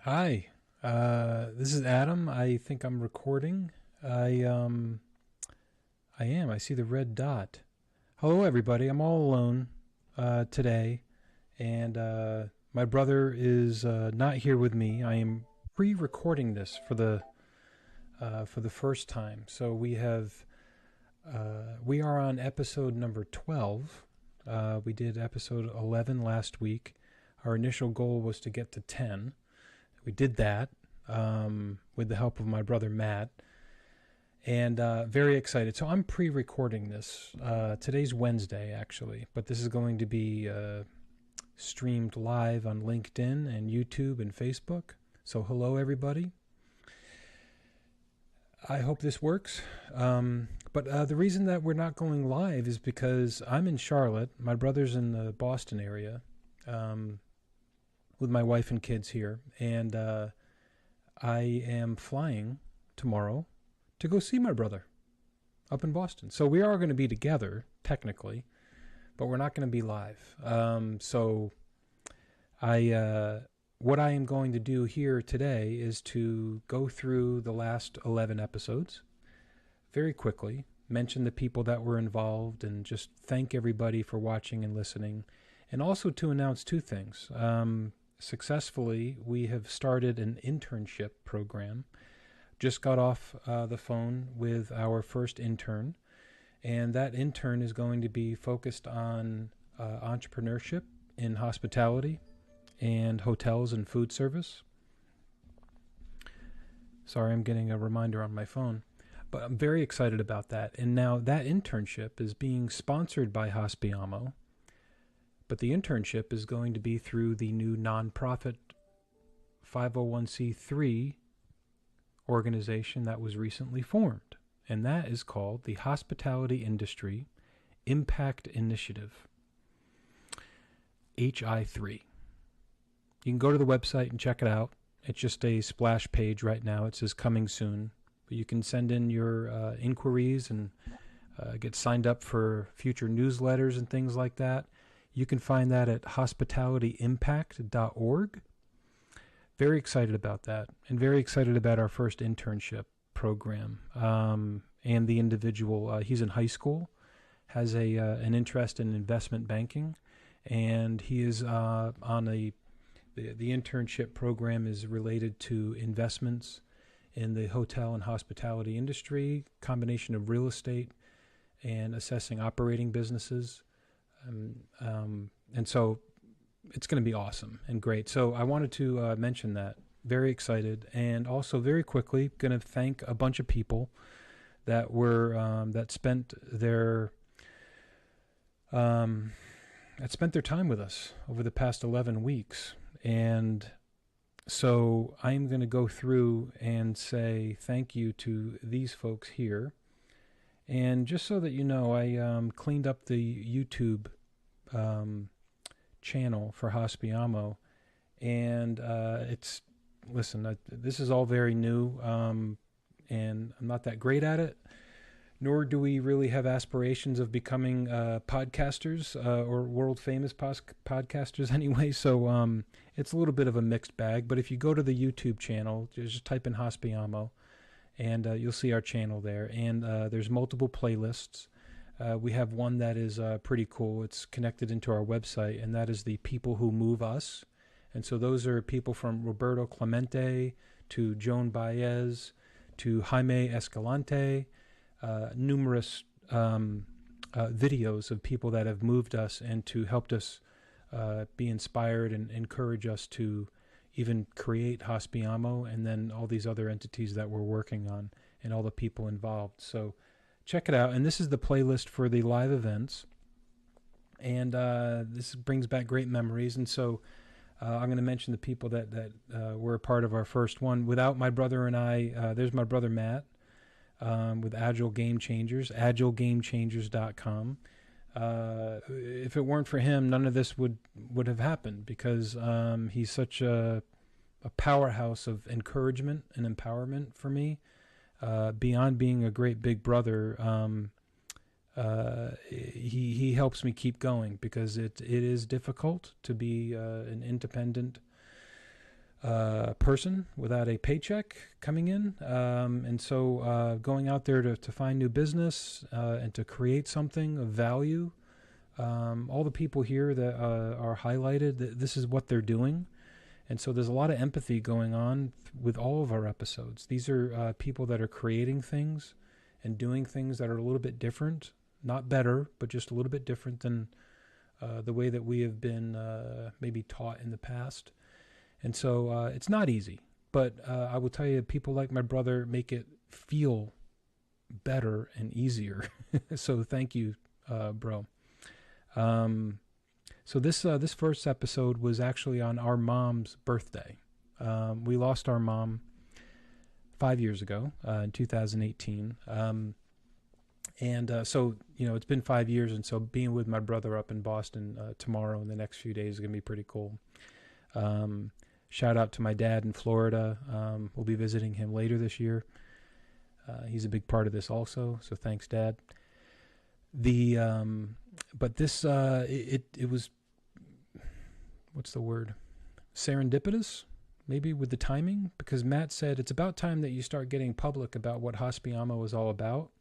Hi, this is Adam. I think I'm recording. I am. I see the red dot. Hello, everybody. I'm all alone today, and my brother is not here with me. I am pre-recording this for the first time. So we are on episode number 12. We did episode 11 last week. Our initial goal was to get to 10. We did that with the help of my brother Matt, and very excited. So I'm pre-recording this. Today's Wednesday, actually, but this is going to be streamed live on LinkedIn and YouTube and Facebook. So hello, everybody. I hope this works. But the reason that we're not going live is because I'm in Charlotte. My brother's in the Boston area with my wife and kids here, and I am flying tomorrow to go see my brother up in Boston. So we are going to be together, technically, but we're not going to be live. What I am going to do here today is to go through the last 11 episodes very quickly, mention the people that were involved, and just thank everybody for watching and listening, and also to announce two things. Successfully, we have started an internship program. Just got off the phone with our first intern, and that intern is going to be focused on entrepreneurship in hospitality and hotels and food service. Sorry, I'm getting a reminder on my phone. But I'm very excited about that. And now that internship is being sponsored by Hospiamo, but the internship is going to be through the new nonprofit 501c3 organization that was recently formed, and that is called the Hospitality Industry Impact Initiative, HI3. You can go to the website and check it out. It's just a splash page right now. It says coming soon, but you can send in your inquiries and get signed up for future newsletters and things like that. You can find that at hospitalityimpact.org. Very excited about that, and very excited about our first internship program. And the individual, he's in high school, has an interest in investment banking, and he is on the internship program is related to investments in the hotel and hospitality industry, combination of real estate and assessing operating businesses. And so it's going to be awesome and great. So I wanted to mention that. Very excited, and also very quickly going to thank a bunch of people that were that spent their time with us over the past 11 weeks. And so I'm going to go through and say thank you to these folks here. And just so that you know, I cleaned up the YouTube channel for Hospiamo, and this is all very new, and I'm not that great at it, nor do we really have aspirations of becoming podcasters or world famous podcasters anyway. So it's a little bit of a mixed bag. But if you go to the YouTube channel, just type in Hospiamo, and you'll see our channel there. And there's multiple playlists. We have one that is pretty cool. It's connected into our website, and that is the People Who Move Us. And so those are people from Roberto Clemente to Joan Baez to Jaime Escalante, numerous videos of people that have moved us and to helped us be inspired and encourage us to even create Hospiamo, and then all these other entities that we're working on and all the people involved. So check it out. And this is the playlist for the live events. And this brings back great memories. And so I'm going to mention the people that were a part of our first one. Without my brother and I, there's my brother Matt with Agile Game Changers, agilegamechangers.com. If it weren't for him, none of this would have happened, because he's such a powerhouse of encouragement and empowerment for me. Beyond being a great big brother, he helps me keep going, because it is difficult to be an independent person without a paycheck coming in. And so going out there to find new business and to create something of value. All the people here that are highlighted, this is what they're doing. And so there's a lot of empathy going on with all of our episodes. These are people that are creating things and doing things that are a little bit different, not better, but just a little bit different than the way that we have been maybe taught in the past. And so it's not easy, but I will tell you, people like my brother make it feel better and easier. So thank you, bro. So this first episode was actually on our mom's birthday. We lost our mom 5 years ago in 2018. So, it's been 5 years, and so being with my brother up in Boston tomorrow and the next few days is going to be pretty cool. Shout out to my dad in Florida. We'll be visiting him later this year. He's a big part of this also, so thanks, Dad. But this, it was, what's the word? Serendipitous, maybe, with the timing, because Matt said, it's about time that you start getting public about what Hospiamo is all about.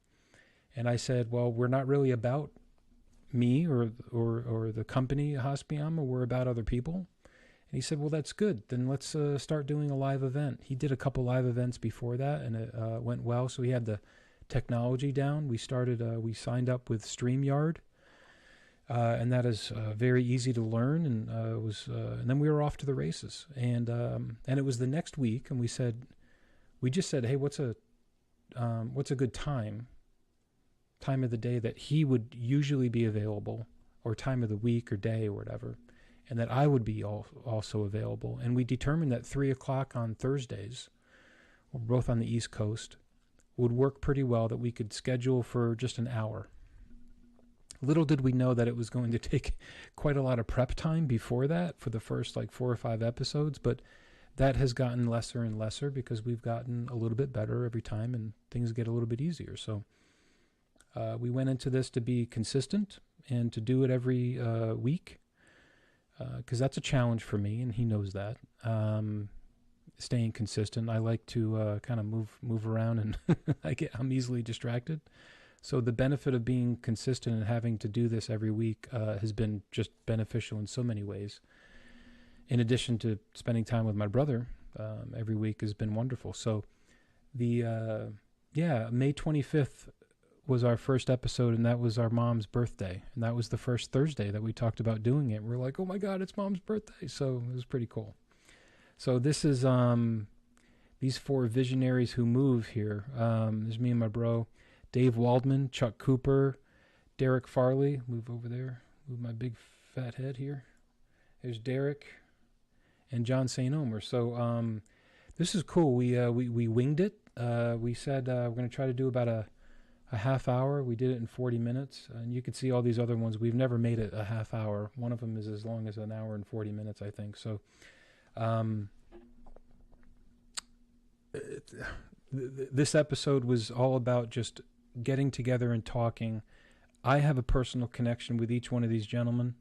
And I said, well, we're not really about me or the company Hospiamo. We're about other people. And he said, well, that's good. Then let's start doing a live event. He did a couple live events before that, and it went well. So he had the technology down. We signed up with StreamYard, and that is very easy to learn. And and then we were off to the races. And it was the next week, and we just said, hey, what's a good time of the day that he would usually be available, or time of the week or day or whatever, and that I would be also available. And we determined that 3 o'clock on Thursdays, we're both on the East Coast, would work pretty well, that we could schedule for just an hour. Little did we know that it was going to take quite a lot of prep time before that for the first 4 or 5 episodes, but that has gotten lesser and lesser because we've gotten a little bit better every time and things get a little bit easier. So we went into this to be consistent and to do it every week, because that's a challenge for me, and he knows that. Staying consistent. I like to kind of move around, and I'm easily distracted. So the benefit of being consistent and having to do this every week has been just beneficial in so many ways. In addition to spending time with my brother every week has been wonderful. So May 25th was our first episode, and that was our mom's birthday. And that was the first Thursday that we talked about doing it. We're like, oh my God, it's Mom's birthday. So it was pretty cool. So this is these 4 visionaries who move here. There's me and my bro, Dave Waldman, Chuck Cooper, Derek Farley. Move over there. Move my big fat head here. There's Derek and John St. Omer. So this is cool. We winged it. We said we're going to try to do about a half hour. We did it in 40 minutes. And you can see all these other ones. We've never made it a half hour. One of them is as long as an hour and 40 minutes, I think. So this episode was all about just getting together and talking. I have a personal connection with each one of these gentlemen.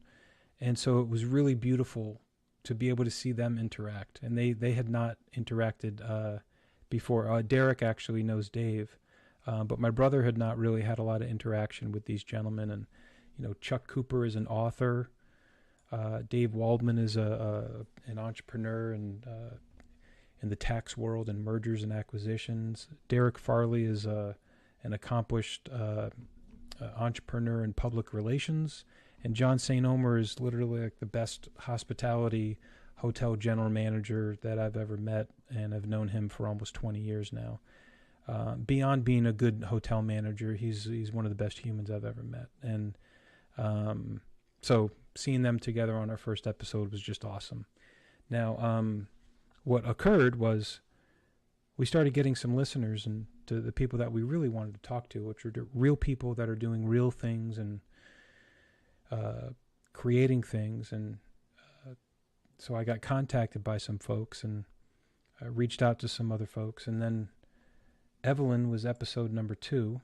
And so it was really beautiful to be able to see them interact. And they had not interacted before. Derek actually knows Dave. But my brother had not really had a lot of interaction with these gentlemen. And, Chuck Cooper is an author. Dave Waldman is an entrepreneur and in the tax world and mergers and acquisitions. Derek Farley is an accomplished entrepreneur in public relations. And John St. Omer is literally the best hospitality hotel general manager that I've ever met, and I've known him for almost 20 years now. Beyond being a good hotel manager, he's one of the best humans I've ever met. And so seeing them together on our first episode was just awesome. Now, what occurred was we started getting some listeners, and to the people that we really wanted to talk to, which are real people that are doing real things and creating things. And so I got contacted by some folks and reached out to some other folks. And then Evelyn was episode number 2.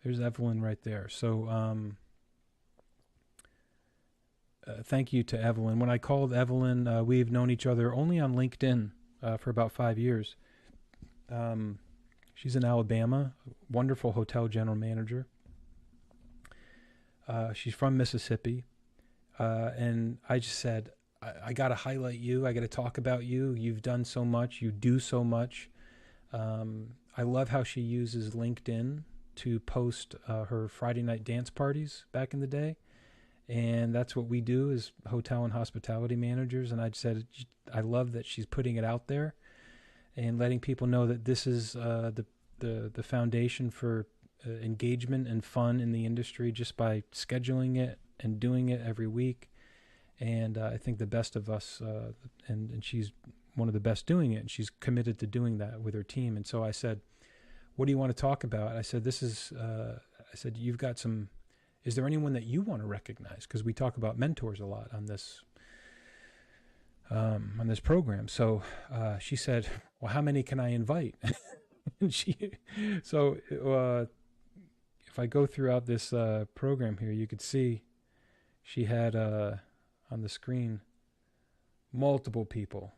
There's Evelyn right there. So thank you to Evelyn. When I called Evelyn, we've known each other only on LinkedIn for about 5 years. She's in Alabama, wonderful hotel general manager. She's from Mississippi. And I just said, I got to highlight you. I got to talk about you. You've done so much. You do so much. I love how she uses LinkedIn to post her Friday night dance parties back in the day. And that's what we do as hotel and hospitality managers. And I said, I love that she's putting it out there and letting people know that this is the foundation for engagement and fun in the industry just by scheduling it and doing it every week. And I think the best of us, and she's one of the best doing it, and she's committed to doing that with her team. And so I said, what do you want to talk about? I said, I said, you've got some, is there anyone that you want to recognize? Because we talk about mentors a lot on this program. So she said, well, how many can I invite? And so if I go throughout this program here, you could see she had on the screen multiple people.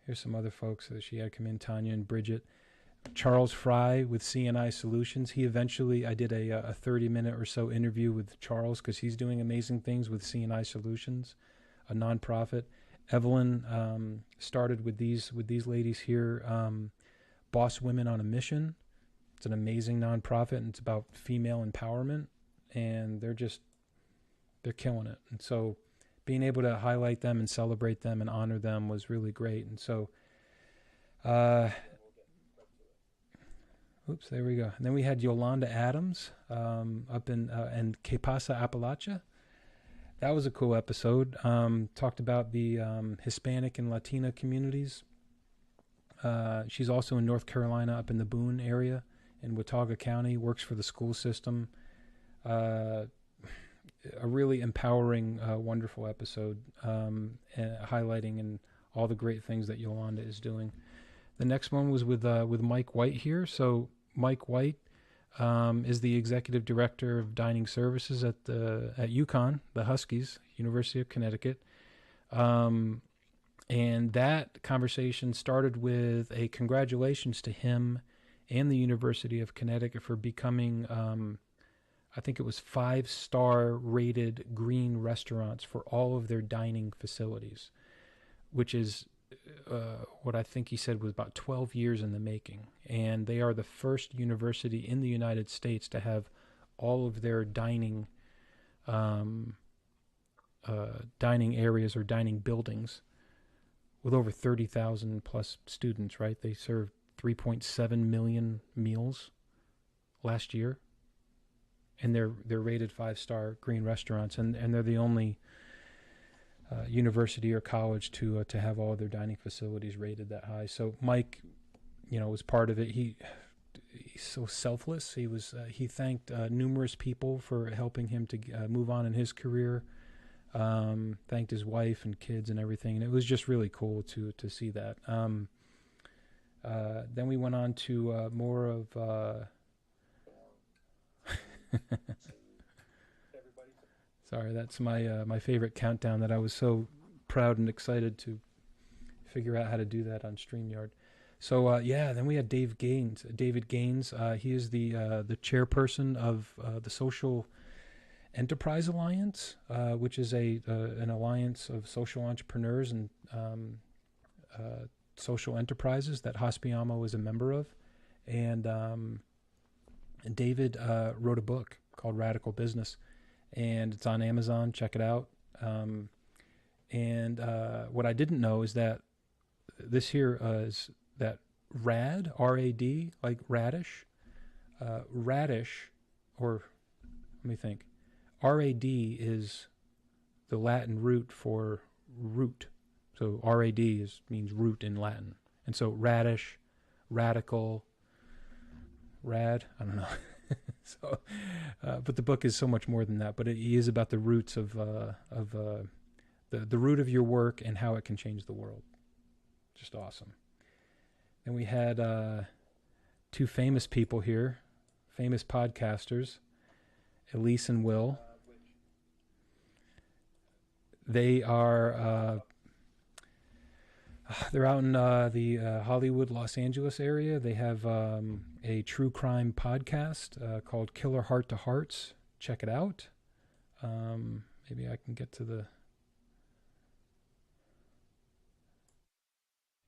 Here's some other folks that she had come in, Tanya and Bridget. Charles Fry with CNI Solutions. I did a 30-minute or so interview with Charles because he's doing amazing things with CNI Solutions, a nonprofit. Evelyn started with these ladies here, Boss Women on a Mission. It's an amazing nonprofit, and it's about female empowerment, and they're killing it. And so being able to highlight them and celebrate them and honor them was really great. And so, there we go. And then we had Yolanda Adams up in Que Pasa, Appalachia. That was a cool episode. Talked about the Hispanic and Latina communities. She's also in North Carolina, up in the Boone area in Watauga County, works for the school system. A really empowering, wonderful episode, highlighting and all the great things that Yolanda is doing. The next one was with Mike White here. So Mike White is the executive director of dining services at UConn, the Huskies, University of Connecticut. And that conversation started with a congratulations to him and the University of Connecticut for becoming, I think it was 5-star rated green restaurants for all of their dining facilities, which is what I think he said was about 12 years in the making. And they are the first university in the United States to have all of their dining areas or dining buildings with over 30,000 plus students, right? They served 3.7 million meals last year. And they're rated 5-star green restaurants, and they're the only university or college to have all of their dining facilities rated that high. So Mike, was part of it. He's so selfless. He thanked numerous people for helping him to move on in his career. Thanked his wife and kids and everything, and it was just really cool to see that. Then we went on to more of. Sorry, that's my favorite countdown that I was so proud and excited to figure out how to do that on StreamYard. So then we had David Gaines. He is the chairperson of the Social Enterprise Alliance, which is an alliance of social entrepreneurs and social enterprises that Hospiamo is a member of. And David wrote a book called Radical Business, and it's on Amazon. Check it out. And what I didn't know is that this here is that RAD, R-A-D, like radish, radish, or let me think, R-A-D is the Latin root for root. So R-A-D means root in Latin. And so radish, radical, rad, I don't know. So, but the book is so much more than that. But it is about the roots of the root of your work and how it can change the world. Just awesome. Then we had two famous people here, famous podcasters, Elise and Will. They are they're out in the Hollywood, Los Angeles area. They have a true crime podcast called Killer Heart to Hearts. Check it out. Maybe I can get to the.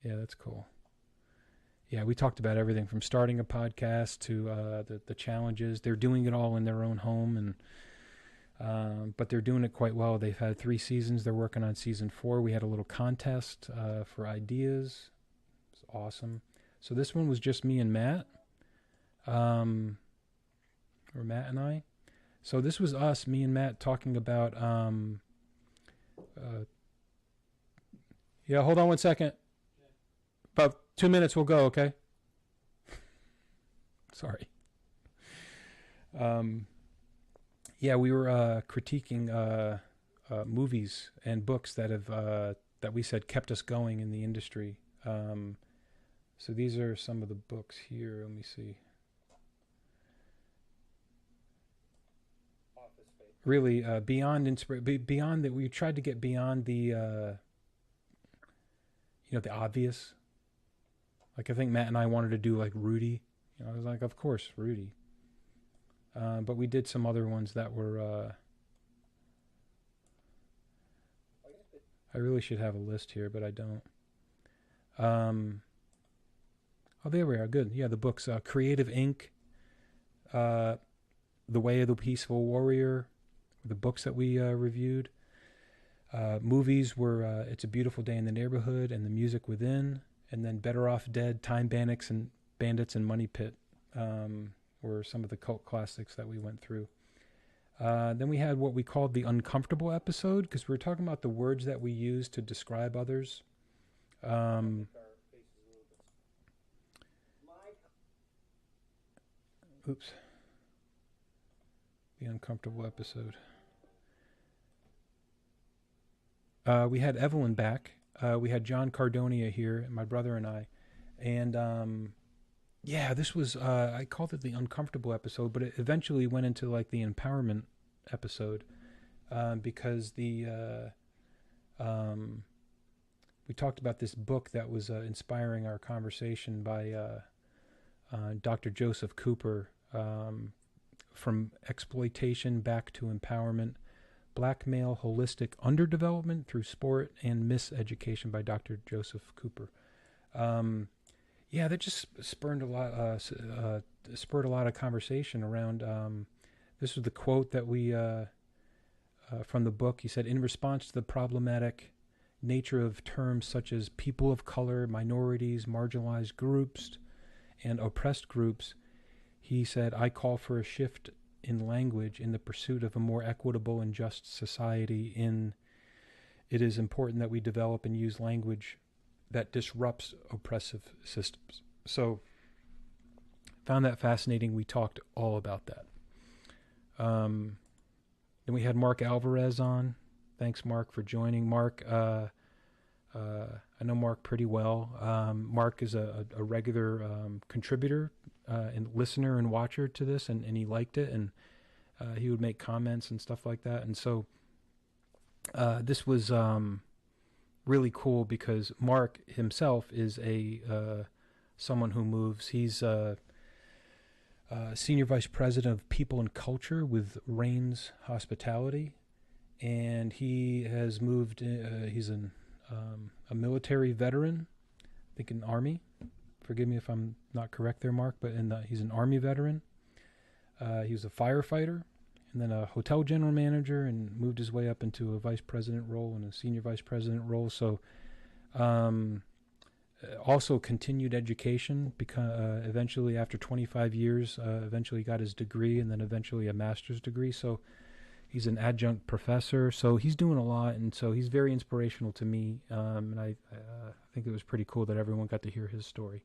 Yeah, that's cool. Yeah, we talked about everything from starting a podcast to the challenges. They're doing it all in their own home, and but they're doing it quite well. They've had 3 seasons. They're working on season 4. We had a little contest for ideas. It's awesome. So this one was just me and Matt, or Matt and I. So this was us, me and Matt, talking about. Yeah, hold on one second. About 2 minutes, we'll go. Okay. Sorry. Yeah, we were critiquing movies and books that have that we said kept us going in the industry. So these are some of the books here. Let me see. Really, beyond that, we tried to get beyond the the obvious. Like I think Matt and I wanted to do like Rudy. I was like, of course, Rudy. But we did some other ones that were. I really should have a list here, but I don't. Oh, there we are. Good. Yeah, the books. Creative Inc. The Way of the Peaceful Warrior. The books that we reviewed. Movies were It's a Beautiful Day in the Neighborhood and The Music Within. And then Better Off Dead, Time Bandits, and Money Pit were some of the cult classics that we went through. Then we had what we called the uncomfortable episode, because we were talking about the words that we use to describe others. Oops. The uncomfortable episode. We had Evelyn back. We had John Cardonia here, my brother and I. And yeah, this was, I called it the uncomfortable episode, but it eventually went into like the empowerment episode because we talked about this book that was inspiring our conversation by Dr. Joseph Cooper, From Exploitation Back to Empowerment, Black Male Holistic Underdevelopment Through Sport and Miseducation by Dr. Joseph Cooper. Yeah, that just spurred a lot of conversation around. This was the quote that we from the book. He said, "In response to the problematic nature of terms such as people of color, minorities, marginalized groups, and oppressed groups," he said, "I call for a shift in language in the pursuit of a more equitable and just society. It is important that we develop and use language that disrupts oppressive systems." So, found that fascinating. We talked all about that. Then we had Mark Alvarez on. Thanks, Mark, for joining. Mark, I know Mark pretty well. Mark is a regular contributor and listener and watcher to this, and he liked it, and he would make comments and stuff like that. And so this was really cool because Mark himself is someone who moves. He's Senior Vice President of People and Culture with Rains Hospitality, and he has moved. He's a military veteran, I think in Army. Forgive me if I'm not correct there, Mark, but he's an Army veteran. He was a firefighter, and then a hotel general manager, and moved his way up into a vice president role and a senior vice president role. So also continued education, because eventually after 25 years, eventually got his degree, and then eventually a master's degree. So he's an adjunct professor. So he's doing a lot, and so he's very inspirational to me. And I think it was pretty cool that everyone got to hear his story.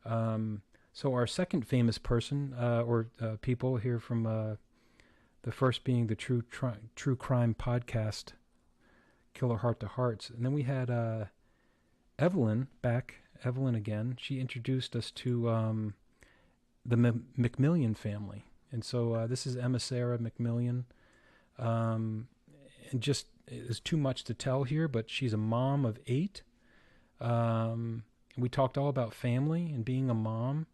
So our second famous person, or people here from the first being the True Crime podcast, Killer Heart to Hearts. And then we had Evelyn back, Evelyn again. She introduced us to the McMillian family. And so this is Emma Sarah McMillian. And and just is too much to tell here, but she's a mom of 8. We talked all about family and being a mom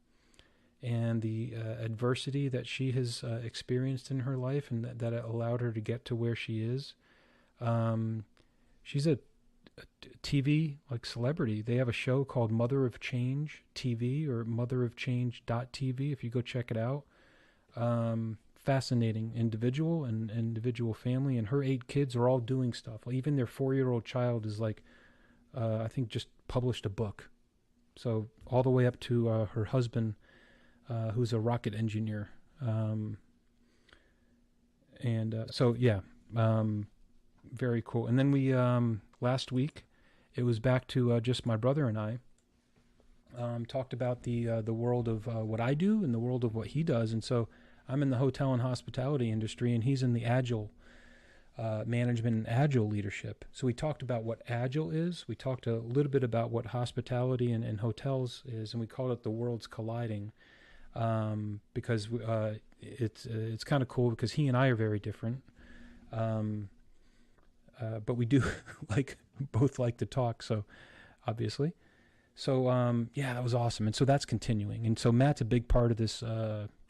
and the adversity that she has experienced in her life, and that allowed her to get to where she is. She's a TV like celebrity. They have a show called Mother of Change TV, or motherofchange.tv if you go check it out. Fascinating individual and individual family, and her 8 kids are all doing stuff. Even their 4-year-old child is like, I think just published a book. So all the way up to her husband, who's a rocket engineer. Very cool. And then we, last week, it was back to just my brother and I. Talked about the world of what I do and the world of what he does. And so I'm in the hotel and hospitality industry, and he's in the agile management and agile leadership. So we talked about what agile is. We talked a little bit about what hospitality and hotels is, and we called it the worlds colliding, because it's kind of cool because he and I are very different. But we do both like to talk, so obviously. So that was awesome. And so that's continuing. And so Matt's a big part of this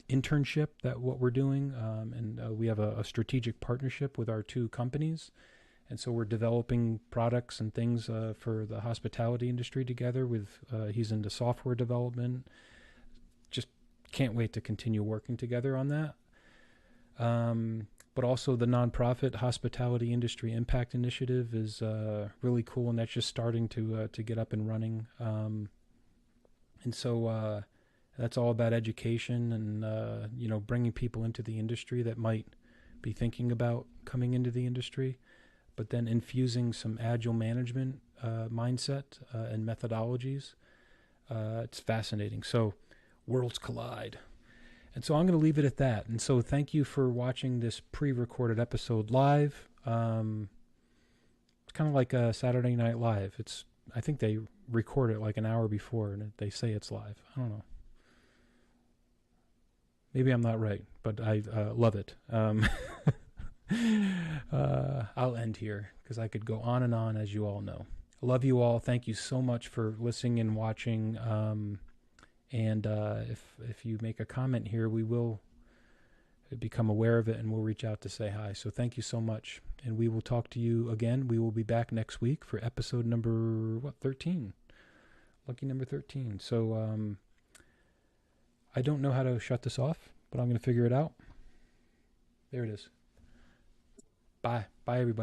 internship, that what we're doing. And we have a strategic partnership with our 2 companies. And so we're developing products and things for the hospitality industry together with, he's into software development. Just can't wait to continue working together on that. But also the nonprofit Hospitality Industry Impact Initiative is really cool, and that's just starting to get up and running. And so that's all about education and bringing people into the industry that might be thinking about coming into the industry, but then infusing some agile management mindset and methodologies. It's fascinating. So worlds collide. And so I'm going to leave it at that. And so thank you for watching this pre-recorded episode live. It's kind of like a Saturday Night Live. I think they record it like an hour before and they say it's live. I don't know. Maybe I'm not right, but I love it. I'll end here because I could go on and on, as you all know. I love you all. Thank you so much for listening and watching. And if you make a comment here, we will become aware of it and we'll reach out to say hi. So thank you so much. And we will talk to you again. We will be back next week for episode number, 13? Lucky number 13. So I don't know how to shut this off, but I'm going to figure it out. There it is. Bye. Bye, everybody.